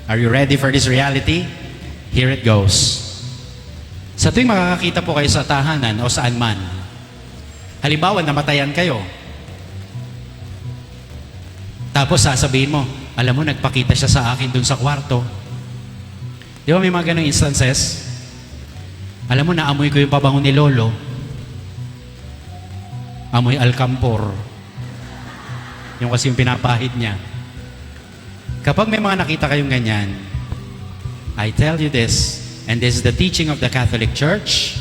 Are you ready for this reality? Here it goes. Sa tuwing makakakita po kayo sa tahanan o saan man, halimbawa namatayan kayo, tapos sasabihin mo, alam mo, nagpakita siya sa akin dun sa kwarto. Di ba may mga ganong instances? Alam mo, naamoy ko yung pabango ni Lolo. Amoy alcampor. Yung kasi yung pinapahid niya. Kapag may mga nakita kayong ganyan, I tell you this, and this is the teaching of the Catholic Church,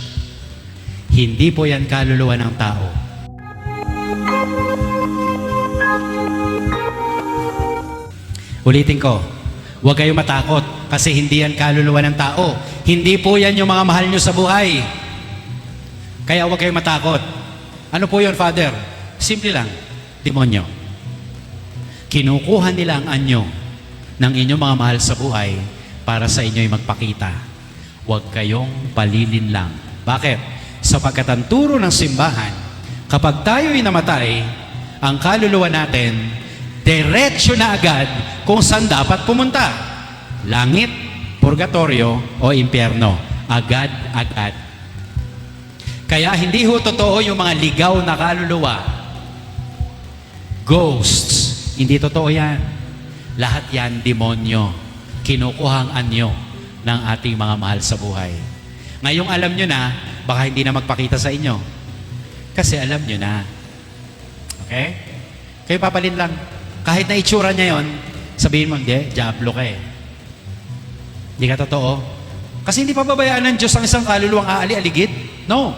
hindi po yan kaluluwa ng tao. Ulitin ko, huwag kayong matakot kasi hindi yan kaluluwa ng tao. Hindi po yan yung mga mahal nyo sa buhay. Kaya huwag kayong matakot. Ano po yun, Father? Simple lang, demonyo. Kinukuha nila ang anyo ng inyong mga mahal sa buhay para sa inyo'y magpakita. Huwag kayong palilin lang. Bakit? Sapagkat ang turo ng simbahan, kapag tayo'y namatay, ang kaluluwa natin, diretso na agad kung saan dapat pumunta. Langit, purgatorio, o impyerno. Agad-agad. Kaya hindi ho totoo yung mga ligaw na kaluluwa. Ghosts. Hindi totoo yan. Lahat yan, demonyo. Kinukuha ang anyo ng ating mga mahal sa buhay. Ngayong alam nyo na, baka hindi na magpakita sa inyo. Kasi alam nyo na. Okay? Kayo papalin lang. Kahit na itsura niya yon, sabihin mo, hindi, diablo ka eh. Hindi ka totoo. Kasi hindi pababayaan ng Diyos ang isang kaluluwang aali-aligid. No.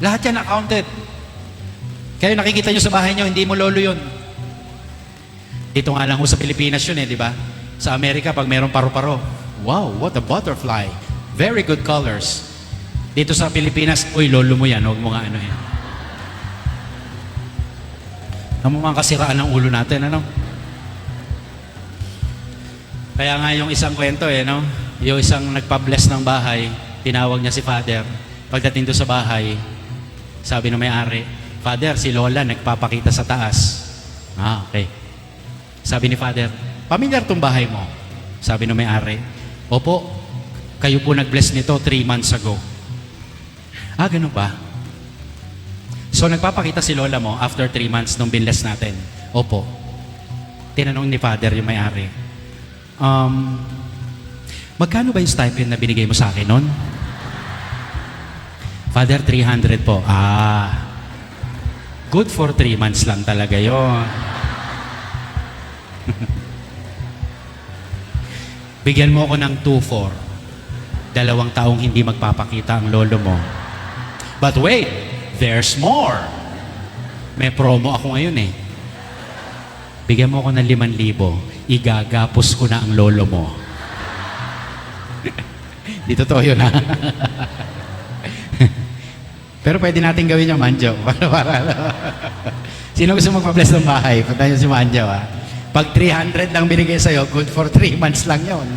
Lahat yan accounted. Kaya nakikita nyo sa bahay nyo, hindi mo lolo yun. Dito nga lang ho sa Pilipinas yun eh, di ba? Sa Amerika, pag mayroong paru-paro, wow, what a butterfly. Very good colors. Dito sa Pilipinas, uy, lolo mo yan, huwag mo nga ano yan. Ang mga kasiraan ng ulo natin, ano? Kaya nga yung isang kwento eh, no? Yung isang nagpa-bless ng bahay, tinawag niya si Father. Pagdating doon sa bahay, sabi ng may-ari, Father, si Lola nagpapakita sa taas. Ah, okay. Sabi ni Father, pamilyar tong bahay mo. Sabi ng may-ari, opo, kayo po nag-bless nito 3 months ago. Ah, ganun ba? So, nagpapakita si Lola mo after 3 months nung binless natin. Opo. Tinanong ni Father yung may-ari, magkano ba yung stipend na binigay mo sa akin nun? Father, 300 po. Ah, good for 3 months lang talaga yun. Bigyan mo ako ng 2-4. 2 taong hindi magpapakita ang lolo mo. But wait, there's more. May promo ako ngayon eh. Bigyan mo ako ng 5,000. Igagapos ko na ang lolo mo. Di totoo yun ha. Pero pwede natin gawin yung manjo. Sino gusto magpa-bless ng bahay? Punta nyo si manjo ha. Pag 300 lang binigay sa'yo, good for 3 months lang yon.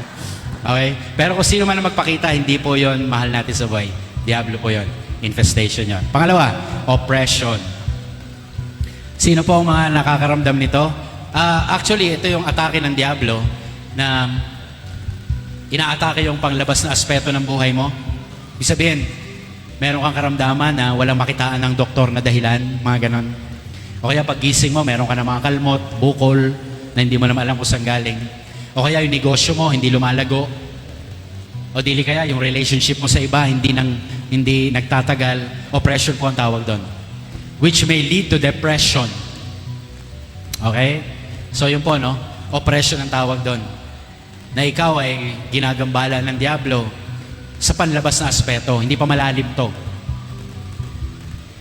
Okay? Pero kung sino man ang magpakita, hindi po yon mahal natin sa buhay. Diablo po yon. Infestation yon. Pangalawa, oppression. Sino po ang mga nakakaramdam nito? Actually, ito yung atake ng Diablo na inaatake yung panglabas na aspeto ng buhay mo. Ibig sabihin, meron kang karamdaman na walang makitaan ng doktor na dahilan, mga ganon. O kaya pag gising mo, meron ka ng mga kalmot, bukol, na hindi mo naman alam kung saan galing. O kaya yung negosyo mo, hindi lumalago. O dili kaya yung relationship mo sa iba, hindi nagtatagal. Oppression po ang tawag doon. Which may lead to depression. Okay? So yun po, no? Oppression ang tawag doon. Na ikaw ay ginagambala ng Diablo sa panlabas na aspeto. Hindi pa malalim to.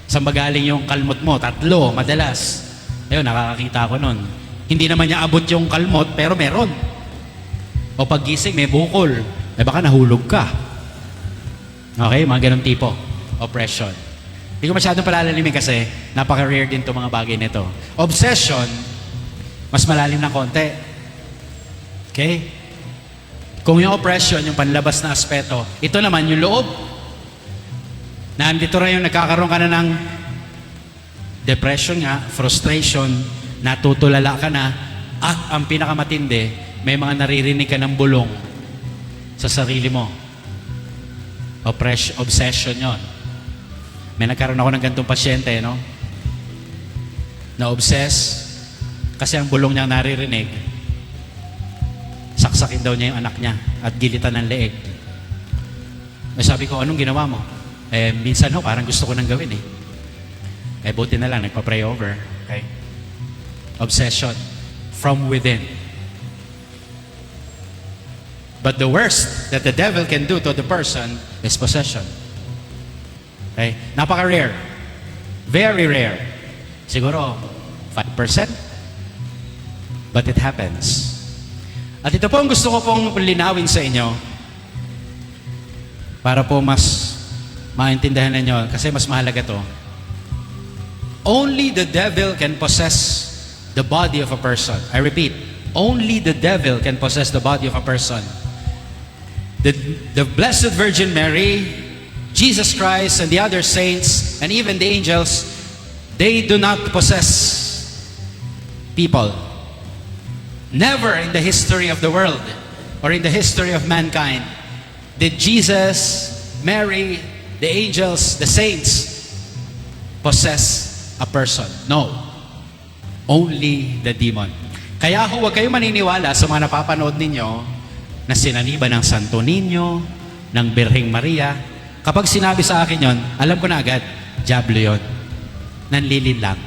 Saan ba galing yung kalmot mo? 3, madalas. Ayun, nakakakita ko nun. Hindi naman niya abot yung kalmot, pero meron. O paggising, may bukol. Eh baka nahulog ka. Okay, mga ganun tipo. Oppression. Hindi ko masyadong palalalim kasi napaka-rare din itong mga bagay nito. Obsession, mas malalim ng konti. Okay? Kung yung oppression, yung panlabas na aspeto, ito naman yung loob. Nandito rin yung nagkakaroon ka na ng depression nga, frustration, natutulala ka na, at ang pinakamatindi, may mga naririnig ka ng bulong sa sarili mo. Obsession yon. May nagkaroon ako ng ganitong pasyente, no? Na-obsess kasi ang bulong niyang naririnig, saksakin daw niya yung anak niya at gilitan ng leeg. Sabi ko, anong ginawa mo? Minsan parang gusto ko nang gawin buti na lang, nagpa-pray over. Okay? Obsession from within. But the worst that the devil can do to the person is possession. Okay? Napaka-rare. Very rare. Siguro 5%. But it happens. At ito po ang gusto ko pong linawin sa inyo para po mas maintindihan ninyo kasi mas mahalaga to. Only the devil can possess the body of a person. I repeat, only the devil can possess the body of a person. The Blessed Virgin Mary, Jesus Christ, and the other saints, and even the angels, they do not possess people. Never in the history of the world or in the history of mankind did Jesus, Mary, the angels, the saints possess a person. No. Only the demon. Kaya huwag kayong maniniwala sa mga napapanood ninyo na sinaniba ng Santo Niño, ng Birheng Maria. Kapag sinabi sa akin yon, alam ko na agad, diablo yon. Nanlilin lang.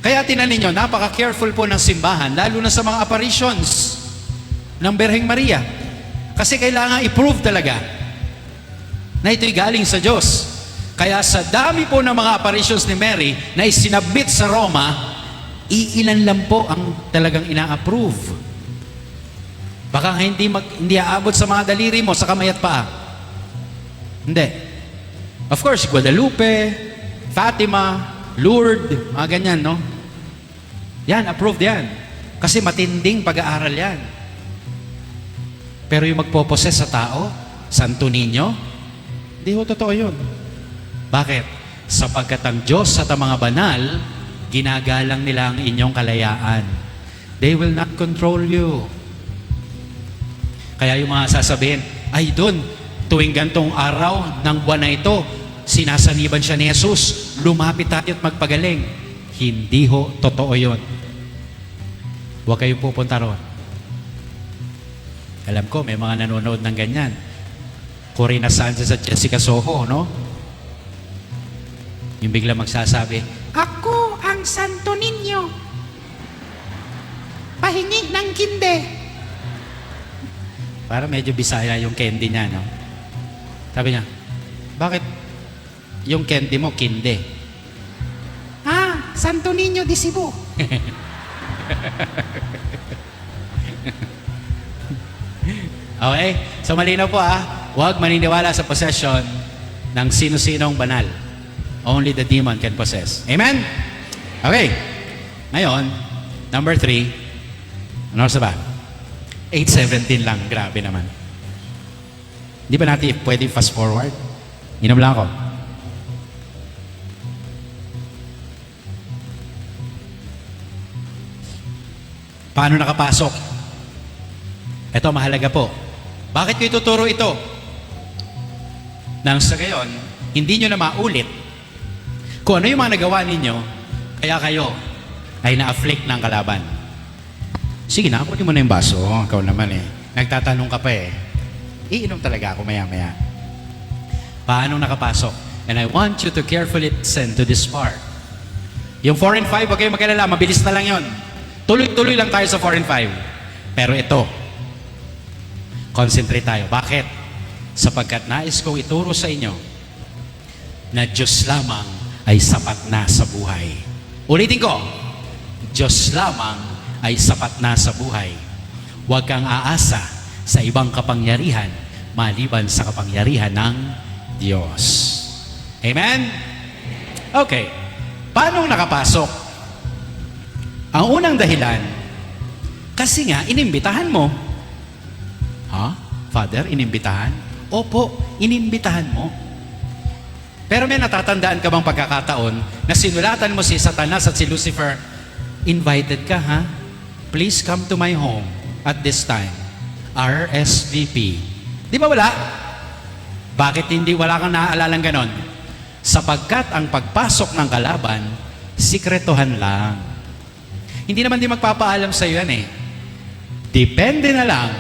Kaya tinan ninyo, napaka-careful po ng simbahan, lalo na sa mga apparitions ng Birheng Maria. Kasi kailangan i-prove talaga na ito'y galing sa Diyos. Kaya sa dami po ng mga apparitions ni Mary na isinabit sa Roma, iilan lang po ang talagang ina-approve. Baka hindi aabot sa mga daliri mo, sa kamay at paa. Hindi. Of course, Guadalupe, Fatima, Lourdes, mga ganyan, no? Yan, approved yan. Kasi matinding pag-aaral yan. Pero yung magpoposes sa tao, Santo Niño, hindi ho totoo yun. Bakit? Sapagkat ang Diyos at ang mga banal, ginagalang nila ang inyong kalayaan. They will not control you. Kaya yung mga sasabihin, ay doon, tuwing gantong araw ng buwan na ito, sinasaniban siya ni Jesus, lumapit tayo at magpagaling. Hindi ho, totoo yun. Huwag kayong pupunta ron. Alam ko, may mga nanonood ng ganyan. Corina Sanchez at Jessica Soho, no? Yung bigla magsasabi, ako ang Santo Niño. Pahingi ng kinde. Para medyo Bisaya yung candy niya, no? Sabi niya, bakit yung candy mo kinde? Santo Niño de Cebu. Okay? So malinaw po huwag maniniwala sa possession ng sino-sinong banal. Only the demon can possess. Amen? Okay. Ngayon, number 3. Ano sa ba? 8:17 lang. Grabe naman. Hindi ba natin pwede fast forward? Inom lang ako. Paano nakapasok? Ito, mahalaga po. Bakit ko ituturo ito? Nang sa gayon, hindi nyo na maulit kung ano yung mga nagawa ninyo, kaya kayo ay na-afflict ng kalaban. Sige na, kunin mo na yung baso. Ikaw naman nagtatanong ka pa Iinom talaga ako maya-maya. Paano nakapasok? And I want you to carefully listen to this part. Yung 4 and 5, huwag kayong magkalala, mabilis na lang yon. Tuloy-tuloy lang tayo sa 4 and 5. Pero ito, concentrate tayo. Bakit? Sapagkat nais kong ituro sa inyo na Diyos lamang ay sapat na sa buhay. Ulitin ko, Diyos lamang ay sapat na sa buhay. Huwag kang aasa sa ibang kapangyarihan maliban sa kapangyarihan ng Diyos. Amen? Okay. Paano nakapasok? Ang unang dahilan, kasi nga, inimbitahan mo. Father, inimbitahan? Opo, inimbitahan mo. Pero may natatandaan ka bang pagkakataon na sinulatan mo si Satanas at si Lucifer, invited ka, please come to my home at this time. RSVP. Di ba wala? Bakit hindi wala kang naaalalang ganon? Sapagkat ang pagpasok ng kalaban, sikretohan lang. Hindi naman din magpapaalam sa iyo yan eh. Depende na lang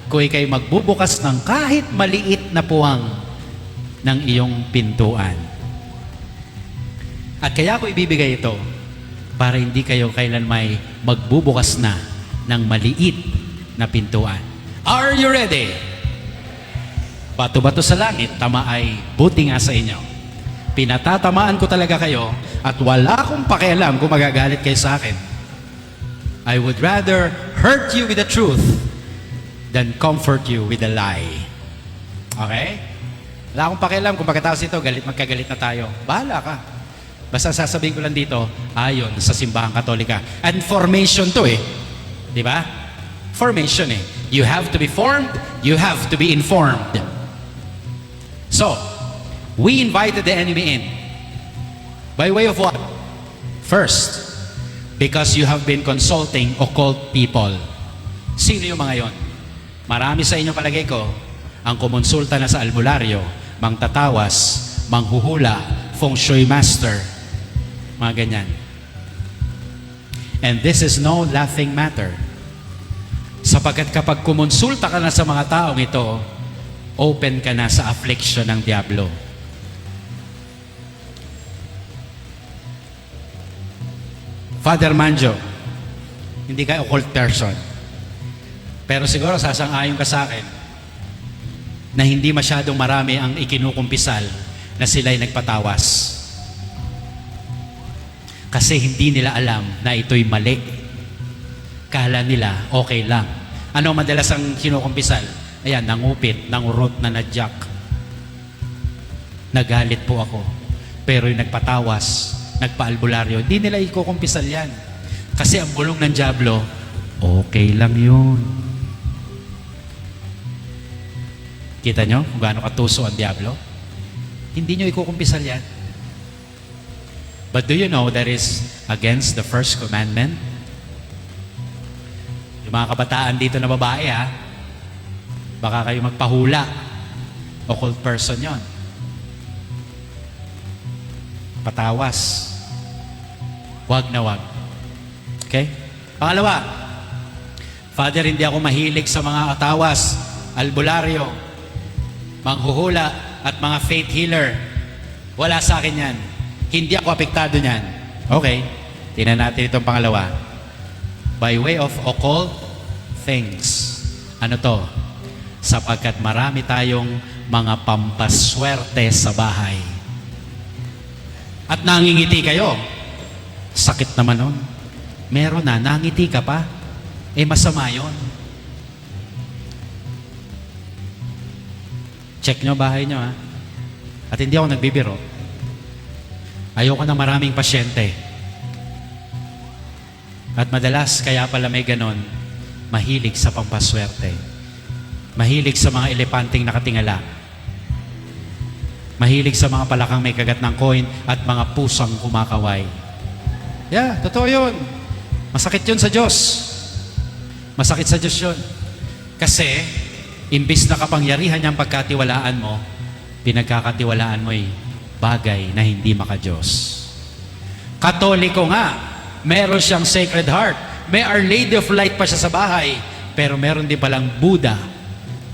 kung ikay magbubukas ng kahit maliit na puwang ng iyong pintuan. At kaya ko ibibigay ito para hindi kayo kailan may magbubukas na ng maliit na pintuan. Are you ready? Bato-bato sa langit, tama ay buti nga sa inyo. Pinatatamaan ko talaga kayo at wala akong pakialam kung magagalit kayo sa akin. I would rather hurt you with the truth than comfort you with a lie. Okay? Wala akong pakialam kung pagkatapos ito, magkagalit na tayo. Bahala ka. Basta sasabihin ko lang dito, ayon sa simbahang Katolika. And formation to eh. Di ba? Formation eh. You have to be formed, you have to be informed. So, we invited the enemy in. By way of what? First, because you have been consulting occult people. Sino yung mga yon? Marami sa inyo palagay ko, ang kumonsulta na sa albularyo, mangtatawas, manghuhula, feng shui master, mga ganyan. And this is no laughing matter. Sapagkat kapag kumonsulta ka na sa mga taong ito, open ka na sa affliction ng diablo. Father Manjo, hindi ka occult person. Pero siguro sasang-ayon ka sa akin na hindi masyadong marami ang ikinukumpisal na sila'y nagpatawas. Kasi hindi nila alam na ito'y mali. Kala nila okay lang. Ano madalas ang kinukumpisal? Ayan, nangupit, nangurot na nadyak. Nagalit po ako. Pero yung nagpatawas, nagpaalbularyo, hindi nila ikukumpisal yan. Kasi ang bulong ng diablo, okay lang yun. Kita nyo kung gaano katuso ang diablo? Hindi nyo ikukumpisal yan. But do you know that is against the first commandment? Yung mga kabataan dito na babae ha, baka kayo magpahula. Occult person yon. Patawas. Wag na wag. Okay? Pangalawa, Father, hindi ako mahilig sa mga atawas, albularyo, manghuhula, at mga faith healer. Wala sa akin yan. Hindi ako apektado niyan. Okay, tingnan natin itong pangalawa. By way of occult things. Ano to? Sapagkat marami tayong mga pampaswerte sa bahay. At nangingiti kayo. Sakit naman nun. Meron na, nangiti ka pa. Eh masama yun. Check nyo bahay nyo ha. At hindi ako nagbibiro. Ayoko na maraming pasyente. At madalas, kaya pala may ganon, mahilig sa pampaswerte. Mahilig sa mga elepanting nakatingala. Mahilig sa mga palakang may kagat ng coin at mga pusang kumakaway. Yeah, totoo yun. Masakit yun sa Diyos. Masakit sa Diyos yun. Kasi, imbis na kapangyarihan niyang pagkatiwalaan mo, pinagkakatiwalaan mo'y bagay na hindi maka-Diyos. Katoliko nga, meron siyang Sacred Heart. May Our Lady of Light pa siya sa bahay. Pero meron din palang Buddha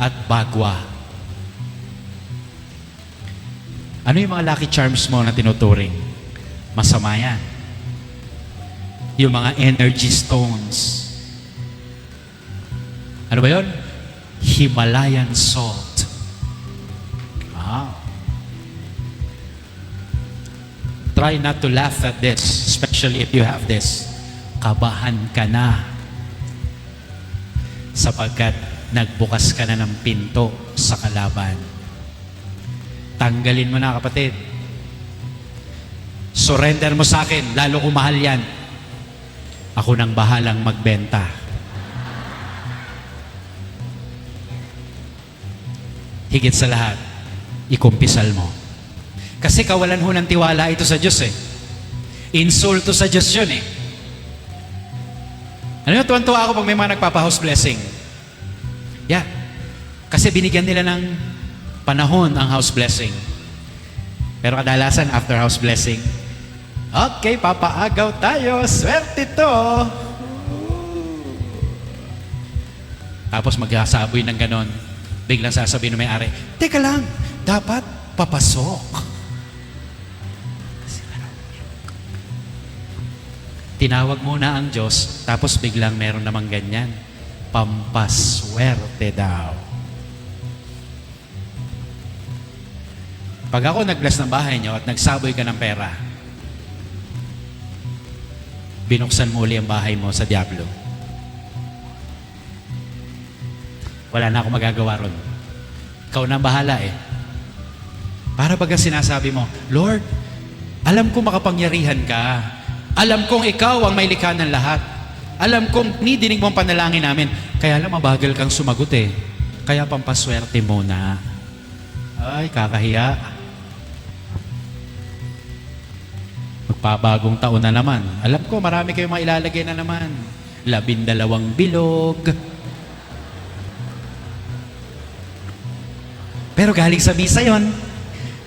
at Bagwa. Ano yung mga lucky charms mo na tinuturing? Masama yan. Yung mga energy stones. Ano ba yun? Himalayan salt. Wow. Try not to laugh at this, especially if you have this. Kabahan ka na. Sapagkat nagbukas ka na ng pinto sa kalaban. Tanggalin mo na, kapatid. Surrender mo sa akin, lalo kung mahal yan. Ako nang bahalang magbenta. Higit sa lahat, ikumpisal mo. Kasi kawalan ho ng tiwala ito sa Diyos eh. Insulto sa Diyos yun eh. Ano yung tuwan-tuwa ako pag may mga nagpapa-house blessing? Yeah. Kasi binigyan nila ng panahon ang house blessing. Pero kadalasan after house blessing, okay, papaagaw tayo. Swerte to. Tapos magsasaboy ng ganon. Biglang sasabihin ng may-ari, teka lang, dapat papasok. Tinawag muna ang Diyos, tapos biglang meron namang ganyan. Pampaswerte daw. Pag ako nag-bless ng bahay nyo at nagsaboy ka ng pera, binuksan mo uli ang bahay mo sa Diablo. Wala na akong magagawa ron. Ikaw na ang bahala eh. Para baga sinasabi mo, Lord, alam ko makapangyarihan ka. Alam kong ikaw ang may likha ng lahat. Alam kong nidinig mo ang panalangin namin. Kaya lang mabagal kang sumagot eh. Kaya pampaswerte mo na. Ay, kakahiya. Magpabagong taon na naman. Alam ko, marami kayong mga ilalagay na naman. 12 bilog. Pero galing sa misa yon.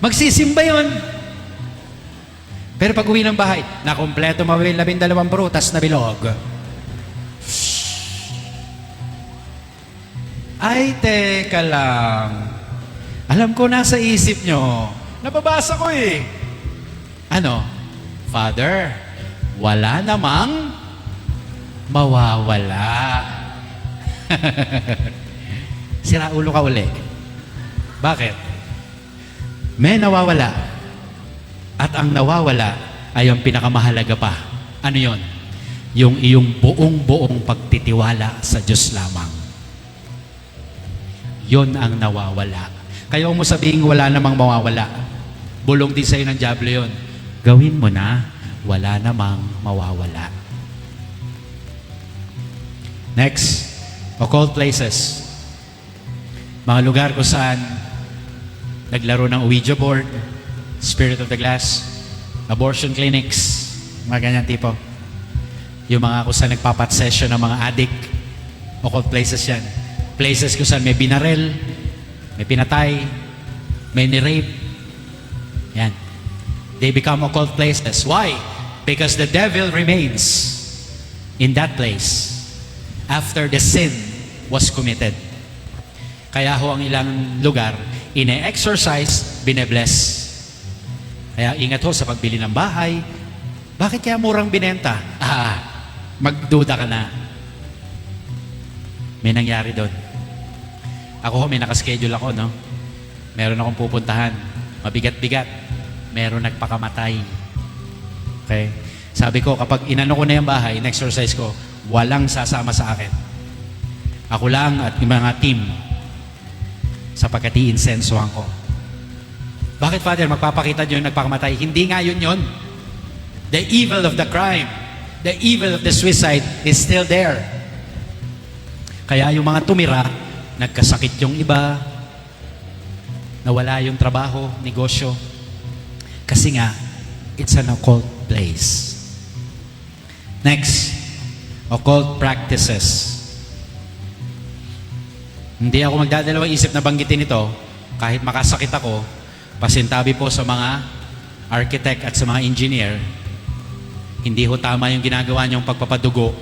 Magsisimba yon. Pero pag uwi ng bahay, nakompleto mawil 12 prutas na bilog. Ay, teka lang. Alam ko nasa isip nyo. Nababasa ko eh. Ano? Father, wala namang mawawala. Sira ulo ka uli. Bakit? May nawawala. At ang nawawala ay ang pinakamahalaga pa. Ano yon? Yung iyong buong-buong pagtitiwala sa Diyos lamang. Yon ang nawawala. Kaya mo sabihin wala namang mawawala. Bulong din sa'yo ng Diablo yon. Gawin mo na, wala namang mawawala. Next, occult places. Mga lugar kung saan naglaro ng Ouija board, Spirit of the Glass, abortion clinics, mga ganyan tipo. Yung mga kung saan nagpapat session ng mga addict, occult places yan. Places kung saan may binarel, may pinatay, may ni-rape. Yan. They become occult places. Why? Because the devil remains in that place after the sin was committed. Kaya ho ang ilang lugar, ine-exorcise, bine-bless. Kaya ingat ho sa pagbili ng bahay. Bakit kaya murang binenta? Magduda ka na. May nangyari doon. Ako ho, may nakaschedule ako, no? Meron akong pupuntahan. Mabigat-bigat. Meron nagpakamatay. Okay? Sabi ko, kapag inano ko na yung bahay, in-exercise ko, walang sasama sa akin. Ako lang at yung mga team sapagkat i-insensuhan ko. Bakit, Father, magpapakita nyo yung nagpakamatay? Hindi nga yun yun. The evil of the crime, the evil of the suicide is still there. Kaya yung mga tumira, nagkasakit yung iba, nawala yung trabaho, negosyo. Kasi nga, it's an occult place. Next, occult practices. Hindi ako magdadalawang isip na banggitin ito, kahit makasakit ako, pasintabi po sa mga architect at sa mga engineer, hindi ho tama yung ginagawa niyong pagpapadugo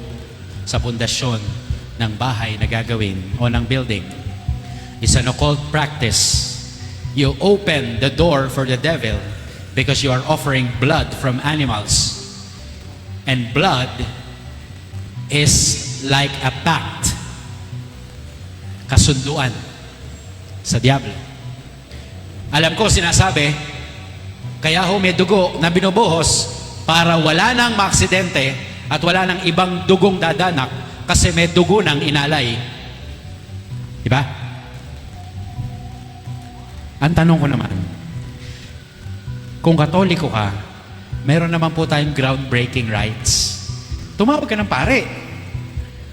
sa pundasyon ng bahay na gagawin o ng building. It's an occult practice. You open the door for the devil because you are offering blood from animals. And blood is like a pact, kasunduan sa Diablo. Alam ko, sinasabi, kaya ho may dugo na binubuhos para wala nang maaksidente at wala nang ibang dugong dadanak kasi may dugo nang inalay. Diba? Ang tanong ko naman, kung Katoliko ka, meron naman po tayong groundbreaking rights. Tumawag ka ng pare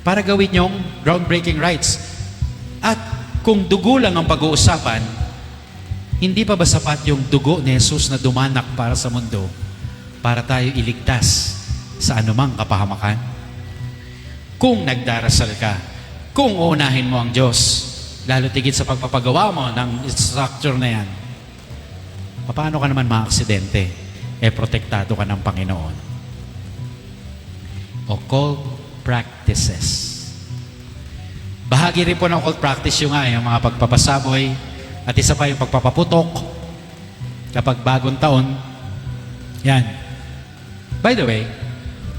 para gawin yung groundbreaking rights. At kung dugo lang ang pag-uusapan, hindi pa ba sapat yung dugo ni Jesus na dumanak para sa mundo para tayo iligtas sa anumang kapahamakan? kung nagdarasal ka, kung uunahin mo ang Diyos, lalo tigit sa pagpapagawa mo ng structure na yan, paano ka naman maaksidente? Protektado ka ng Panginoon. Occult practices. Bahagi rin po ng occult practice yung mga pagpapasaboy at isa pa yung pagpapaputok kapag bagong taon. Yan. By the way,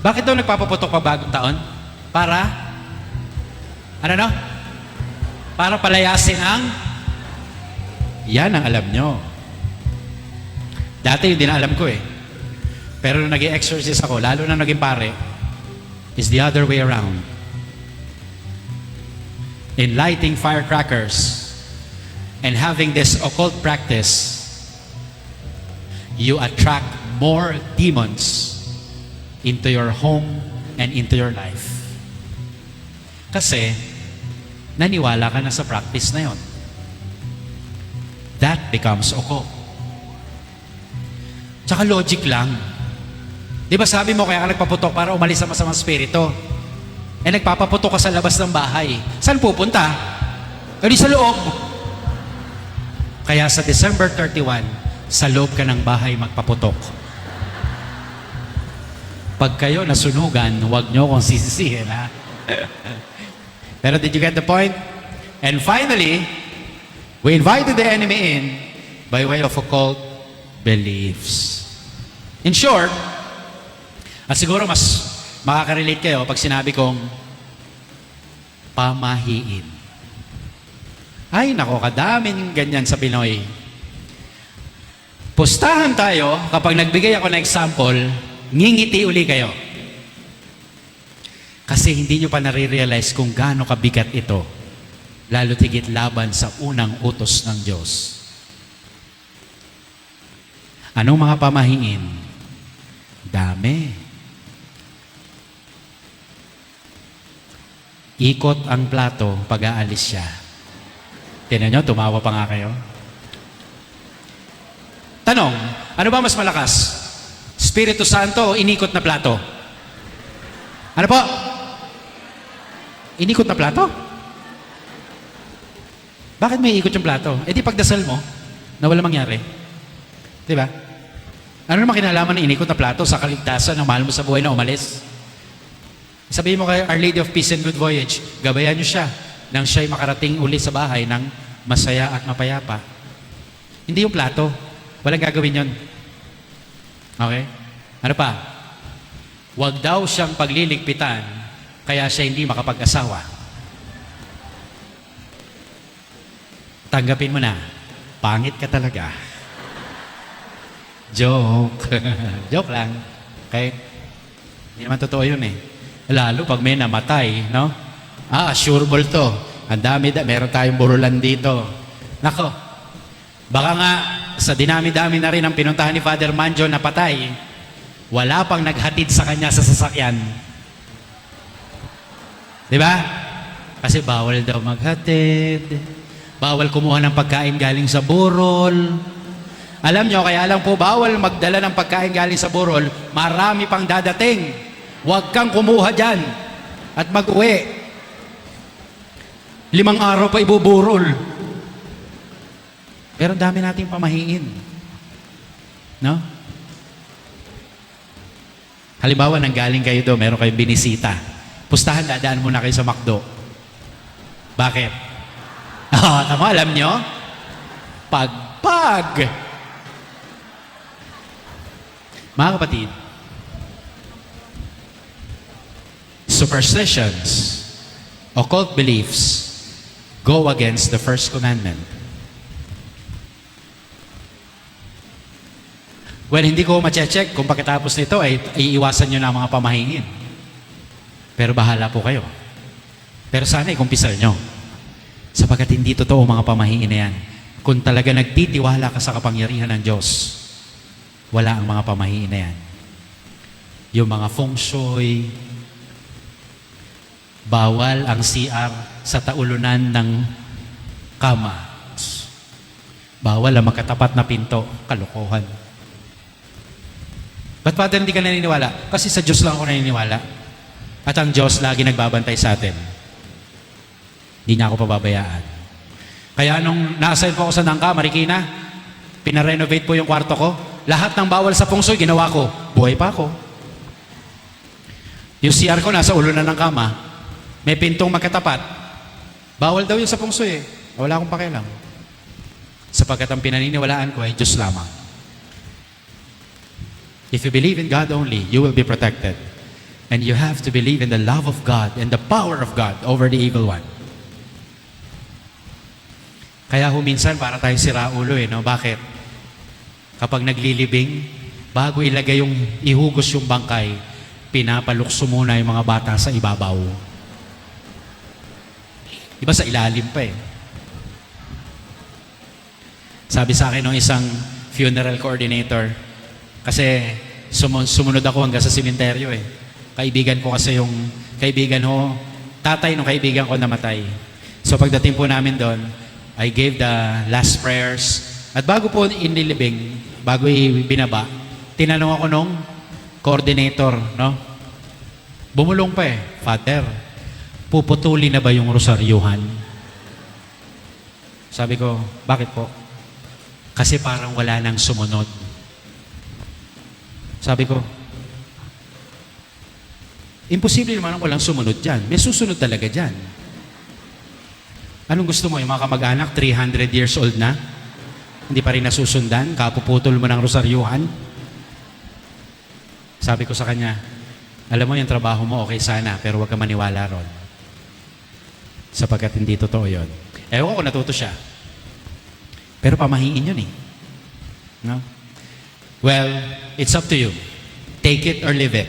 bakit daw nagpapaputok pag bagong taon? Para? Para palayasin ang? Yan ang alam nyo. Dati hindi na alam ko Pero nung nag-exorcist ako, lalo na naging pare, is the other way around. In lighting firecrackers and having this occult practice, you attract more demons into your home and into your life. Kasi, naniwala ka na sa practice na yon. That becomes occult. Tsaka logic lang. Di ba sabi mo kaya ka nagpaputok para umalis sa masamang spirito? Nagpapaputok ka sa labas ng bahay. Saan pupunta? Di sa loob. Kaya sa December 31, sa loob ka ng bahay magpaputok. Pag kayo nasunugan, huwag nyo kong sisisihin, ha? Pero did you get the point? And finally, we invited the enemy in by way of occult beliefs. In short, at siguro mas makaka-relate kayo pag sinabi kong pamahiin. Ay, nako, kadaming ganyan sa Pinoy. Pustahan tayo, kapag nagbigay ako ng example, ngingiti uli kayo. Kasi hindi nyo pa nare-realize kung gaano kabigat ito, lalo tigit laban sa unang utos ng Diyos. Anong mga pamahiin? Dami. Ikot ang plato pag aalis siya. Tingnan nyo, tumawa pa nga kayo. Tanong, ano ba mas malakas? Espiritu Santo o inikot na plato? Ano po? Inikot na plato? Bakit may ikot yung plato? Di pagdasal mo, na wala mangyari. Di ba? Ano naman kinalaman ng inikot na plato sa kaligtasan ng mahal mo sa buhay na umalis? Sabihin mo kay Our Lady of Peace and Good Voyage, gabayan niyo siya nang siya'y makarating uli sa bahay ng masaya at mapayapa. Hindi yung plato. Walang gagawin yun. Okay? Ano pa? Huwag daw siyang pagliligpitan kaya siya hindi makapag-asawa. Tanggapin mo na, pangit ka talaga. Joke. Joke lang. Okay? Hindi naman totoo yun Lalo pag may namatay, no? Sure ball to. Ang dami, meron tayong burulan dito. Nako, baka nga sa dinami-dami na rin ang pinuntahan ni Father Manjo na patay, wala pang naghatid sa kanya sa sasakyan. Di ba? Kasi bawal daw maghatid. Bawal kumuha ng pagkain galing sa burol. Alam nyo, kaya lang po bawal magdala ng pagkain galing sa burol, marami pang dadating. Huwag kang kumuha dyan at mag-uwi. 5 araw pa ibuburol. Pero dami nating pamahiin. No? Halimbawa, nanggaling kayo doon, meron kayong binisita. Pustahan, dadaan muna kayo sa McDo. Bakit? Tama, alam nyo? Pagpag. Mga kapatid, superstitions, occult beliefs, go against the first commandment. Well, hindi ko ma-check kung pagkatapos nito ay iiwasan nyo na ang mga pamahingin. Pero bahala po kayo. Pero sana ikumpisal nyo. Sapagkat hindi totoo mga pamahingin na yan. Kung talaga nagtitiwala ka sa kapangyarihan ng Diyos, wala ang mga pamahingin na yan. Yung mga feng shui, bawal ang CR sa taulunan ng kama. Bawal ang magkatapat na pinto. Kalokohan. Ba't Father hindi ka naniniwala? Kasi sa Diyos lang ako naniniwala. At ang Diyos lagi nagbabantay sa atin. Hindi niya ako pababayaan. Kaya nung na-assign po ako sa Nangka, Marikina, pinarenovate po yung kwarto ko. Lahat ng bawal sa feng shui, ginawa ko. Buhay pa ako. Yung CR ko nasa ulo na ng kama. May pintong magkatapat. Bawal daw yung sa feng shui eh. Wala akong pakialam. Sapagkat ang pinaniniwalaan ko ay Diyos lamang. If you believe in God only, you will be protected. And you have to believe in the love of God and the power of God over the evil one. Kaya huminsan para tayo siraulo eh, no? Bakit? Kapag naglilibing, bago ilagay yung ihugos yung bangkay, pinapalukso muna yung mga bata sa ibabaw. Iba sa ilalim pa eh. Sabi sa akin ng isang funeral coordinator, kasi sumunod ako hanggang sa sementeryo eh. Kaibigan ko kasi yung tatay ng kaibigan ko namatay. So pagdating po namin doon, I gave the last prayers. At bago po inilibing, bago ibinaba, tinanong ako nung coordinator, no? Bumulong pa eh, Father, puputuli na ba yung rosaryuhan? Sabi ko, bakit po? Kasi parang wala nang sumunod. Sabi ko, imposible naman ang walang sumunod dyan. May susunod talaga dyan. Anong gusto mo? Yung mga kamag-anak, 300 years old na? Hindi pa rin nasusundan? Kapuputol mo ng rosaryuhan? Sabi ko sa kanya, alam mo yung trabaho mo okay sana, pero huwag ka maniwala ron. Sapagkat hindi totoo yun. Ewan ko natuto siya. Pero pamahiin yun eh. No? Well, it's up to you. Take it or leave it.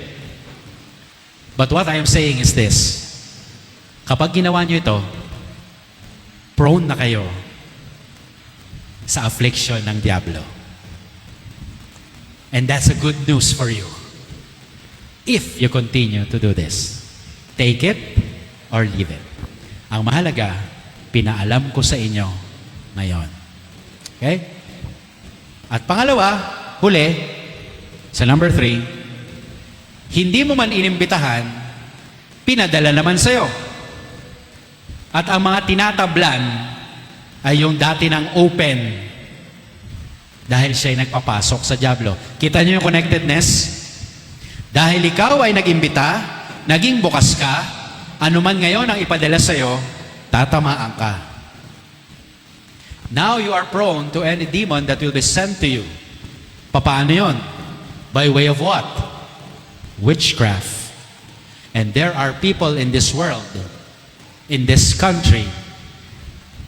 But what I am saying is this. Kapag ginawa nyo ito, prone na kayo sa affliction ng diablo. And that's a good news for you. If you continue to do this. Take it or leave it. Ang mahalaga, pinaalam ko sa inyo ngayon. Okay? At pangalawa, huli, sa number 3, hindi mo man inimbitahan, pinadala naman sa'yo. At ang mga tinatablan ay yung dati ng open dahil siya'y nagpapasok sa diablo. Kita niyo yung connectedness? Dahil ikaw ay nag-imbita, naging bukas ka, anuman ngayon ang ipadala sa'yo, tatamaan ka. Now you are prone to any demon that will be sent to you. Paano yun? By way of what? Witchcraft. And there are people in this world, in this country,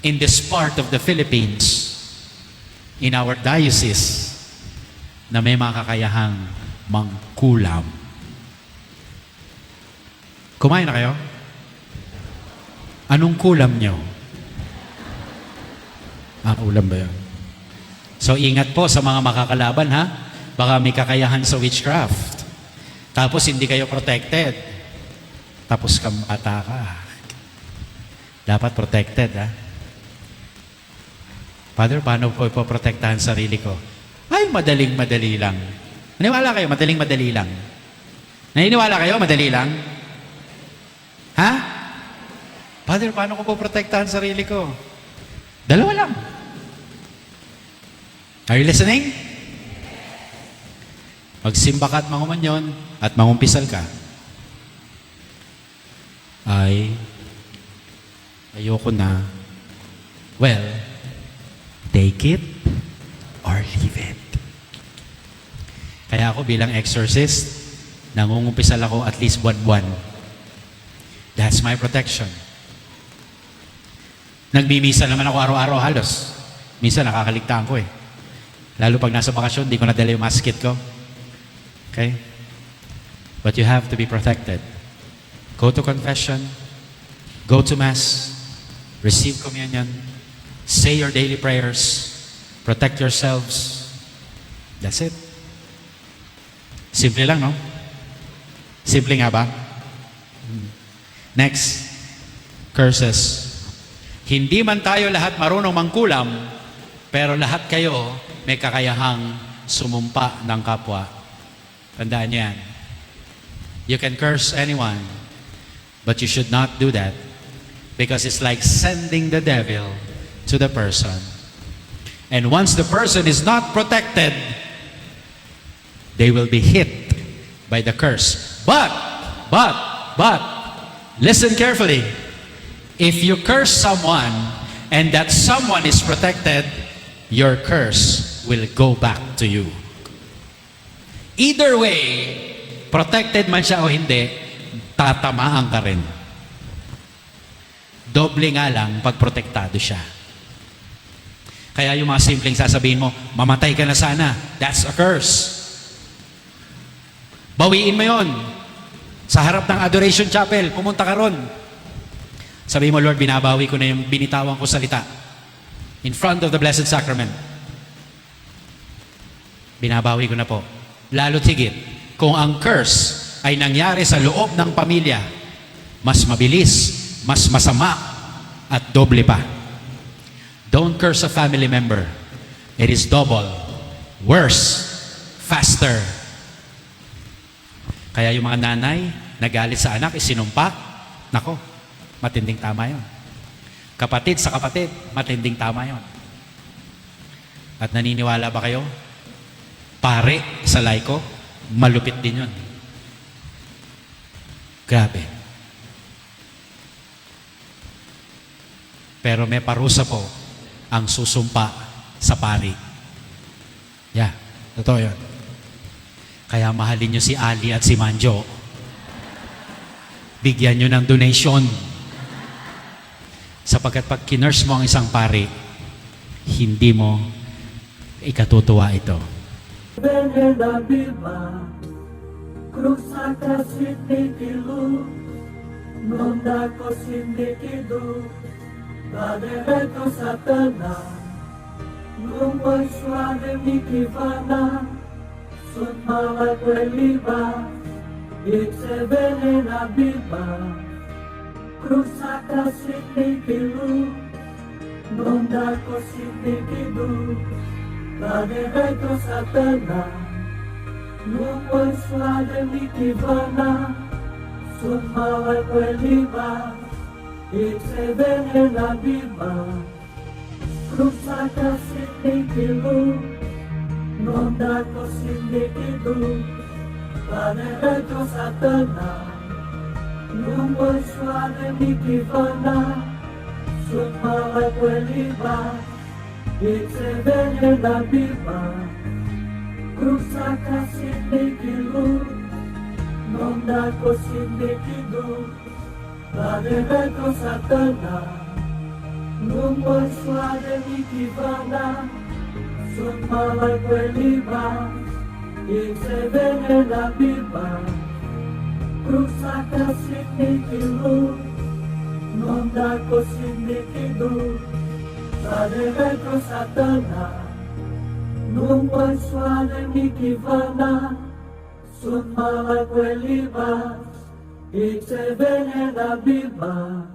in this part of the Philippines, in our diocese, na may mga kakayahang mangkulam. Kumain na kayo? Anong kulam nyo? Ulam ba yun? So ingat po sa mga makakalaban ha. Baka may kakayahan sa witchcraft. Tapos hindi kayo protected. Tapos kamata ka. Dapat protected ha. Father, paano po ipoprotektahan sarili ko? Ay, madaling-madali lang. Naniwala kayo, madaling-madali lang. Naniniwala kayo, madali lang? Ha? Father, paano ko po protektahan sarili ko? Dalawa lang. Are you listening? Magsimba ka at mangumanyon at mangumpisal ka. Ay, ayoko na. Well, take it or leave it. Kaya ako bilang exorcist, nangungumpisal ako at least buwan-buwan. That's my protection. Nagmimisa naman ako araw-araw halos. Minsan nakakaligtaan ko eh. Lalo pag nasa bakasyon, di ko nadala yung maskit ko. Okay? But you have to be protected. Go to confession. Go to Mass. Receive communion. Say your daily prayers. Protect yourselves. That's it. Simple lang, no? Simple nga ba? Next. Curses. Hindi man tayo lahat marunong mangkulam, pero lahat kayo may kakayahang sumumpa ng kapwa. Tandaan niyo yan. You can curse anyone, But you should not do that because it's like sending the devil to the person. And once the person is not protected, they will be hit by the curse. But, listen carefully. If you curse someone and that someone is protected, your curse will go back to you. Either way, protected man siya o hindi, tatamaan ka rin. Doble nga lang pag protektado siya. Kaya yung mga simpleng sasabihin mo, mamatay ka na sana, that's a curse. Bawiin mo yon. Sa harap ng Adoration Chapel, pumunta ka ron. Sabihin mo, Lord, binabawi ko na yung binitawan ko salita in front of the Blessed Sacrament. Binabawi ko na po. Lalo't higit, kung ang curse ay nangyari sa loob ng pamilya, mas mabilis, mas masama, at doble pa. Don't curse a family member. It is double, worse, faster. Kaya yung mga nanay, nagalit sa anak, isinumpa, nako, matinding tama yon. Kapatid sa kapatid, matinding tama yon. At naniniwala ba kayo? Pare sa laiko, malupit din yon. Grabe. Pero may parusa po ang susumpa sa pari. Yeah, totoo yun. Kaya mahalin nyo si Ali at si Manjo. Bigyan nyo ng donation. Sapagkat pag kinurse mo ang isang pari, hindi mo ikatutuwa ito. Venera viva, cruzata sindikilu, nondako sindikidu, badereto satana, lumay suave mikivana, sumala kweliba, itse venera viva, cruzata sindikilu, nondako sindikidu, badereto satana, lumay suave mikivana, sumala kweliba, itse venera viva, cruzata sindikilu, nondako sindikidu, badereto satana, lumay suave mikivana, sumala kweliba, itse venera viva, cruzata sindikilu, nondako sindikidu, badereto satana, lumay suave mikivana, sumala kweliba, itse venera viva, cruzata sindikilu, nondako sindikidu, badereto satana, lumay suave mikivana, sumala kweliba, itse venera viva.